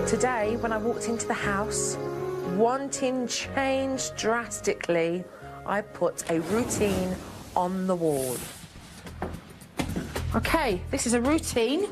Today, when I walked into the house, wanting change drastically, I put a routine on the wall. Okay, this is a routine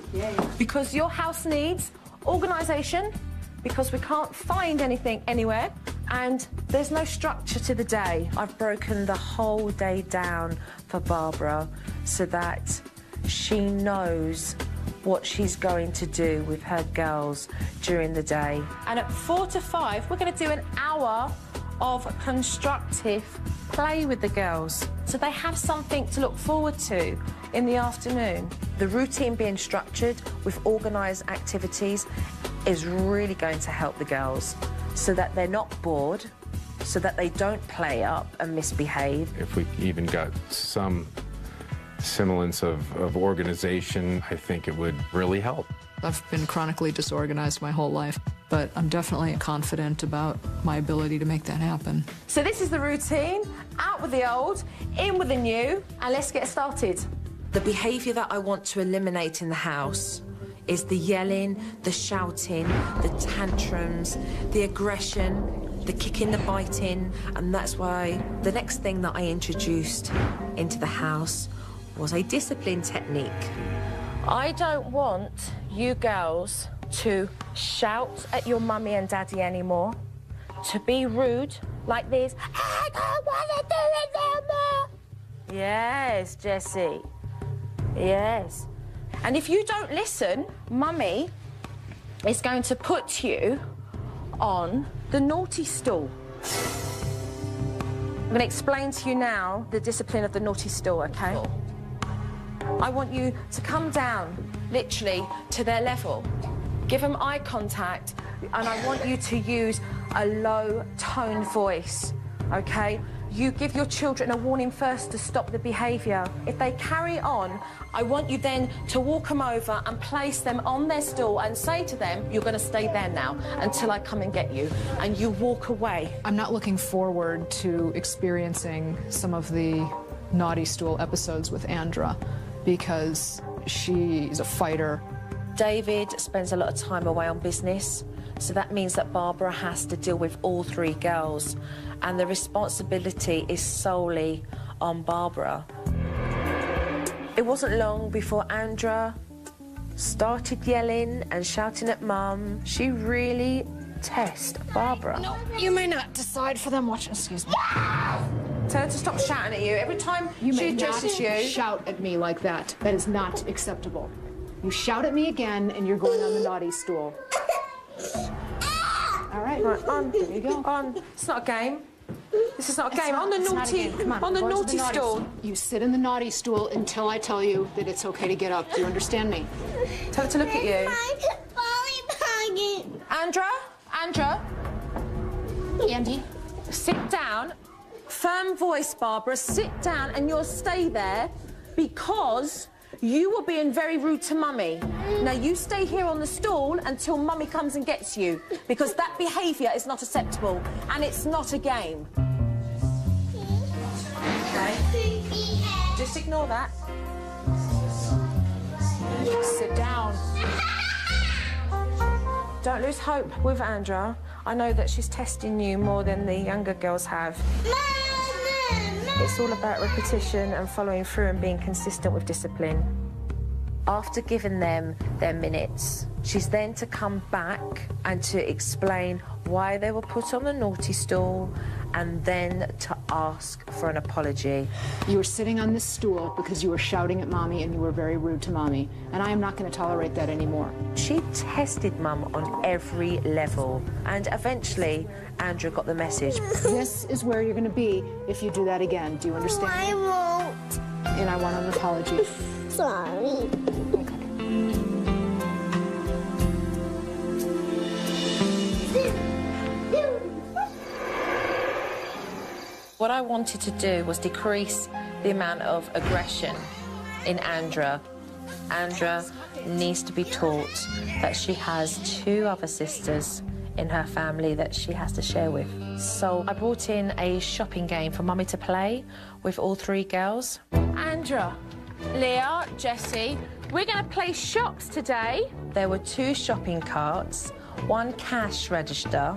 because your house needs organisation, because we can't find anything anywhere, and there's no structure to the day. I've broken the whole day down for Barbara so that she knows what she's going to do with her girls during the day. And at 4 to 5, we're going to do an hour of constructive play with the girls so they have something to look forward to in the afternoon. The routine being structured with organised activities is really going to help the girls so that they're not bored, so that they don't play up and misbehave. If we even got some semblance of organization, I think it would really help. I've been chronically disorganized my whole life, but I'm definitely confident about my ability to make that happen. So this is the routine, out with the old, in with the new, and let's get started. The behaviour that I want to eliminate in the house is the yelling, the shouting, the tantrums, the aggression, the kicking, the biting, and that's why the next thing that I introduced into the house was a discipline technique. I don't want you girls to shout at your mummy and daddy anymore, to be rude like this. I don't want to do it anymore. Yes, Jessie. Yes. And if you don't listen, mummy is going to put you on the naughty stool. I'm going to explain to you now the discipline of the naughty stool, OK? I want you to come down, literally, to their level. Give them eye contact, and I want you to use a low-tone voice, OK? You give your children a warning first to stop the behaviour. If they carry on, I want you then to walk them over and place them on their stool and say to them, you're going to stay there now until I come and get you, and you walk away. I'm not looking forward to experiencing some of the naughty stool episodes with Andra because she's a fighter. David spends a lot of time away on business, so that means that Barbara has to deal with all 3 girls, and the responsibility is solely on Barbara. It wasn't long before Andra started yelling and shouting at Mum. She really tests Barbara. No, you may not decide for them watching. Excuse me. Tell her to stop shouting at you. Every time she addresses you... shout at me like that. That is not acceptable. You shout at me again, and you're going on the naughty stool. All right. Right, on. There you go. On. It's not a game. This is not a game. On the naughty, on the naughty stool. You sit in the naughty stool until I tell you that it's okay to get up. Do you understand me? Tell her to look at you. Andra? Andra? Andy? Sit down. Firm voice, Barbara. Sit down and you'll stay there because you were being very rude to Mummy. Now, you stay here on the stool until Mummy comes and gets you because that behaviour is not acceptable and it's not a game. Okay? Just ignore that. Sit down. Don't lose hope with Andra. I know that she's testing you more than the younger girls have. It's all about repetition and following through and being consistent with discipline. After giving them their minutes, she's then to come back and to explain why they were put on the naughty stool and then to ask for an apology. You were sitting on this stool because you were shouting at Mommy and you were very rude to Mommy, and I am not going to tolerate that anymore. She tested Mum on every level, and eventually Andra got the message. This is where you're going to be if you do that again. Do you understand? I won't. And I want an apology. Sorry. What I wanted to do was decrease the amount of aggression in Andra. Andra needs to be taught that she has 2 other sisters in her family that she has to share with. So I brought in a shopping game for Mummy to play with all 3 girls. Andra, Leah, Jessie, we're going to play shops today. There were 2 shopping carts. one cash register,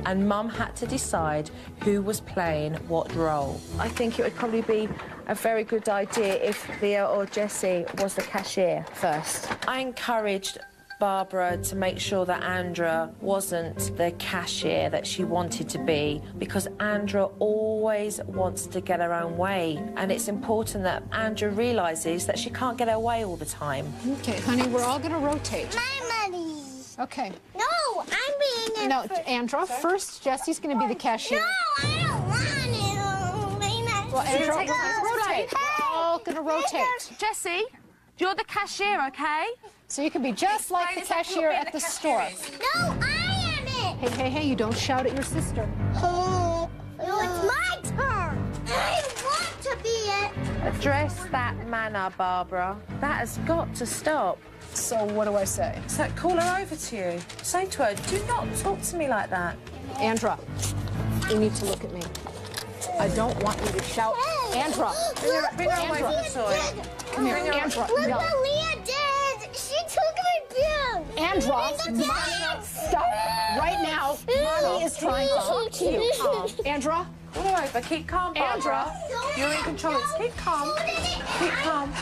and Mum had to decide who was playing what role. I think it would probably be a very good idea if Leah or Jessie was the cashier first. I encouraged Barbara to make sure that Andra wasn't the cashier that she wanted to be, because Andra always wants to get her own way, and it's important that Andra realises that she can't get her way all the time. Okay, honey, we're all going to rotate. My money. Okay. No, I'm being No, Andra, first Jessie's going to be the cashier. No, I don't want to. Well, Andra, rotate. We're all going to rotate. Jessie, you're the cashier, okay? So you can be just like the cashier at the store. No, I am it. Hey, you don't shout at your sister. No, it's my turn. I want to be it. Address that manner, Barbara. That has got to stop. So what do I say? So call her over to you. Say to her, do not talk to me like that. Andra, you need to look at me. I don't want you to shout. Andra! Bring her away from the toy. Come here, Andra. Look No. what Leah did. She took my bin. Andra, stop right now. Mommy is trying to talk to you. Andra, Pull her over. Keep calm, Barbara. You're in control. Keep calm. Keep calm.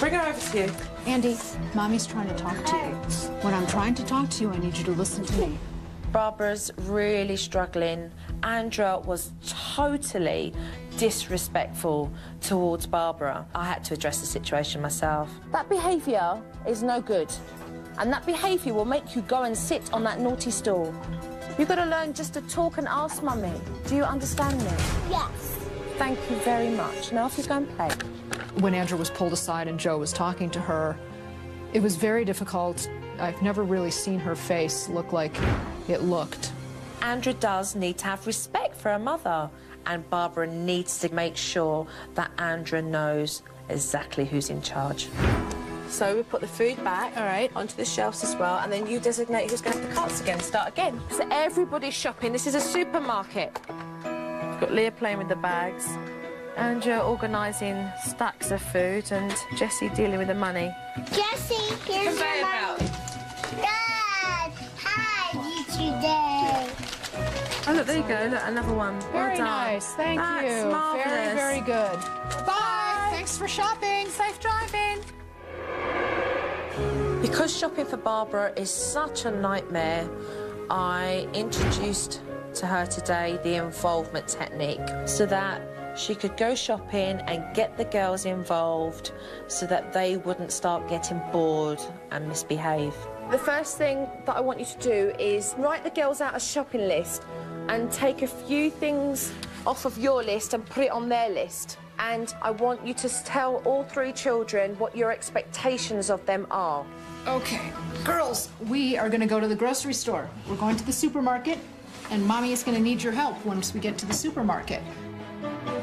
Bring her over to you. Andy, Mommy's trying to talk to you. When I'm trying to talk to you, I need you to listen to me. Barbara's really struggling. Andra was totally disrespectful towards Barbara. I had to address the situation myself. That behaviour is no good. And that behaviour will make you go and sit on that naughty stool. You've got to learn just to talk and ask Mummy. Do you understand me? Yes. Thank you very much. Now off you go and play. When Andra was pulled aside and Joe was talking to her, it was very difficult. I've never really seen her face look like it looked. Andra does need to have respect for her mother, and Barbara needs to make sure that Andra knows exactly who's in charge. So we put the food back, All right. onto the shelves as well, and then you designate who's going to have the carts again. Start again. So everybody's shopping. This is a supermarket. We've got Leah playing with the bags, Andra organising stacks of food, and Jessie dealing with the money. Jessie, here's your money. Dad, hi, you today. Oh, look, there you go. Look, another one. Very well done. nice. Thank That's you. marvellous. Very, very good. Bye. Thanks for shopping. Safe driving. Because shopping for Barbara is such a nightmare, I introduced to her today the involvement technique so that she could go shopping and get the girls involved so that they wouldn't start getting bored and misbehave. The first thing that I want you to do is write the girls out a shopping list and take a few things off of your list and put it on their list. And I want you to tell all three children what your expectations of them are. Okay, girls, we are going to go to the grocery store. We're going to the supermarket, and Mommy is going to need your help once we get to the supermarket.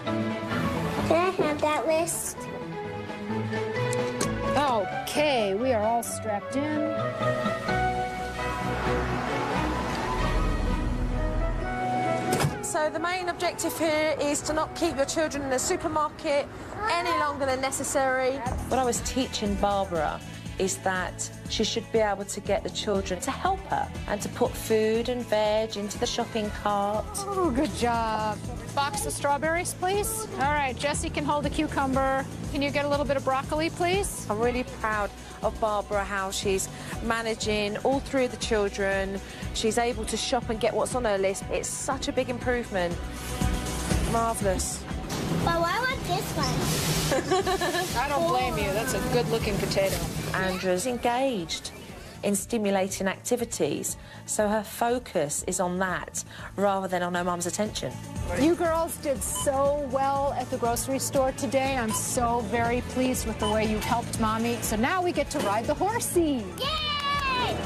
Can I have that list? Okay, we are all strapped in. So the main objective here is to not keep your children in the supermarket any longer than necessary. What I was teaching Barbara is that she should be able to get the children to help her and to put food and veg into the shopping cart. Oh, good job. Box of strawberries, please. All right, Jessie can hold the cucumber. Can you get a little bit of broccoli, please? I'm really proud of Barbara, how she's managing all three of the children. She's able to shop and get what's on her list. It's such a big improvement. Marvellous. But I want this one. I don't blame you. That's a good-looking potato. Andra's engaged in stimulating activities, so her focus is on that rather than on her mum's attention. You girls did so well at the grocery store today. I'm so very pleased with the way you helped Mommy. So now we get to ride the horsey. Yay!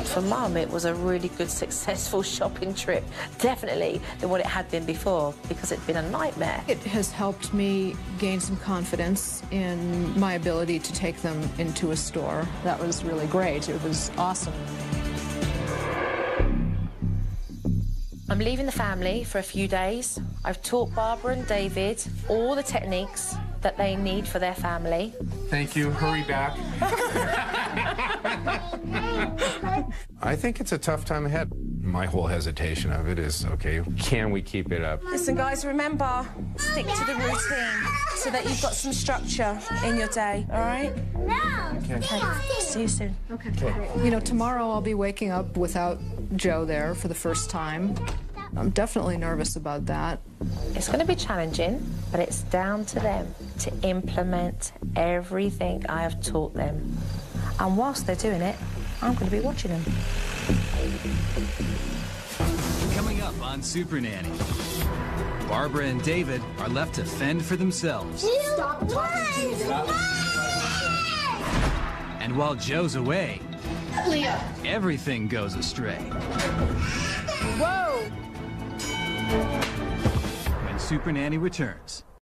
For Mum, it was a really good, successful shopping trip. Definitely than what it had been before, because it'd been a nightmare. It has helped me gain some confidence in my ability to take them into a store. That was really great. It was awesome. I'm leaving the family for a few days. I've taught Barbara and David all the techniques that they need for their family. Thank you. Hurry back. I think it's a tough time ahead. My whole hesitation of it is, okay, can we keep it up? Listen, guys, remember, stick to the routine so that you've got some structure in your day, all right? No. Okay. See you soon. Okay. You know, tomorrow I'll be waking up without Joe there for the first time. I'm definitely nervous about that. It's going to be challenging, but it's down to them to implement everything I have taught them. And whilst they're doing it, I'm going to be watching them. Coming up on Super Nanny, Barbara and David are left to fend for themselves. Stop talking to me. And while Joe's away, Leo. everything goes astray. Whoa. When Super Nanny returns.